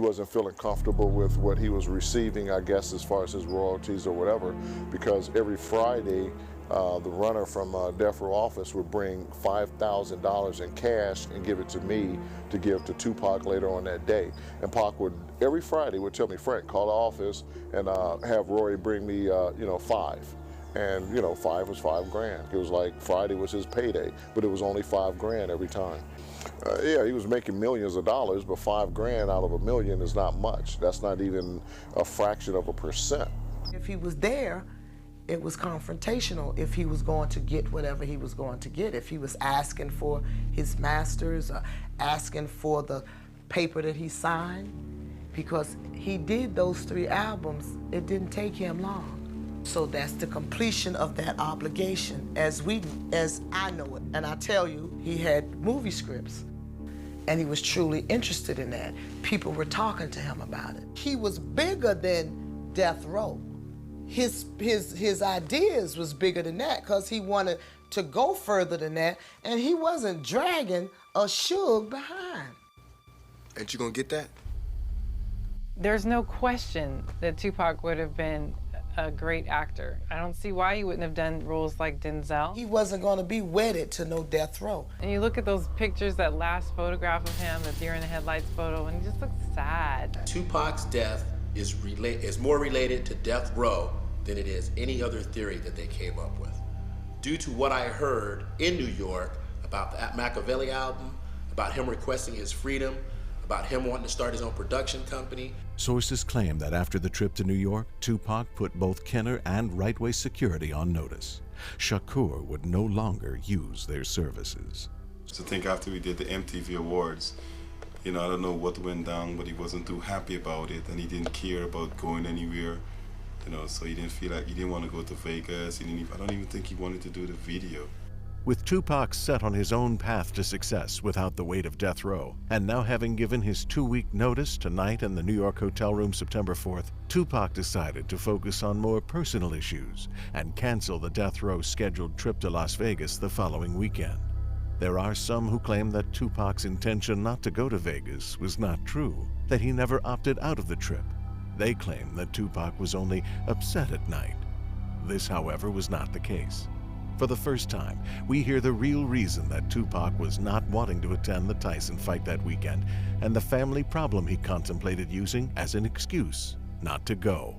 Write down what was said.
wasn't feeling comfortable with what he was receiving, I guess, as far as his royalties or whatever, because every Friday, the runner from Death Row office would bring $5,000 in cash and give it to me to give to Tupac later on that day. And Pac would, every Friday, would tell me, Frank, call the office and have Roy bring me, five. And, five was $5,000. It was like Friday was his payday, but it was only $5,000 every time. Yeah, he was making millions of dollars, but $5,000 out of $1 million is not much. That's not even a fraction of a percent. If he was there, it was confrontational if he was going to get whatever he was going to get. If he was asking for his masters or asking for the paper that he signed, because he did those 3 albums, it didn't take him long. So that's the completion of that obligation as I know it. And I tell you, he had movie scripts and he was truly interested in that. People were talking to him about it. He was bigger than Death Row. His ideas was bigger than that because he wanted to go further than that, and he wasn't dragging a Suge behind. Ain't you gonna get that? There's no question that Tupac would have been a great actor. I don't see why he wouldn't have done roles like Denzel. He wasn't gonna be wedded to no Death Row. And you look at those pictures, that last photograph of him, the deer in the headlights photo, and he just looks sad. Tupac's death is more related to Death Row than it is any other theory that they came up with. Due to what I heard in New York about the Machiavelli album, about him requesting his freedom, about him wanting to start his own production company. Sources claim that after the trip to New York, Tupac put both Kenner and Rightway Security on notice. Shakur would no longer use their services. I think after we did the MTV Awards, I don't know what went down, but he wasn't too happy about it, and he didn't care about going anywhere. So he didn't feel like he didn't want to go to Vegas. I don't even think he wanted to do the video. With Tupac set on his own path to success without the weight of Death Row, and now having given his 2-week notice tonight in the New York hotel room September 4th, Tupac decided to focus on more personal issues and cancel the Death Row scheduled trip to Las Vegas the following weekend. There are some who claim that Tupac's intention not to go to Vegas was not true, that he never opted out of the trip. They claim that Tupac was only upset at night. This, however, was not the case. For the first time, we hear the real reason that Tupac was not wanting to attend the Tyson fight that weekend and the family problem he contemplated using as an excuse not to go.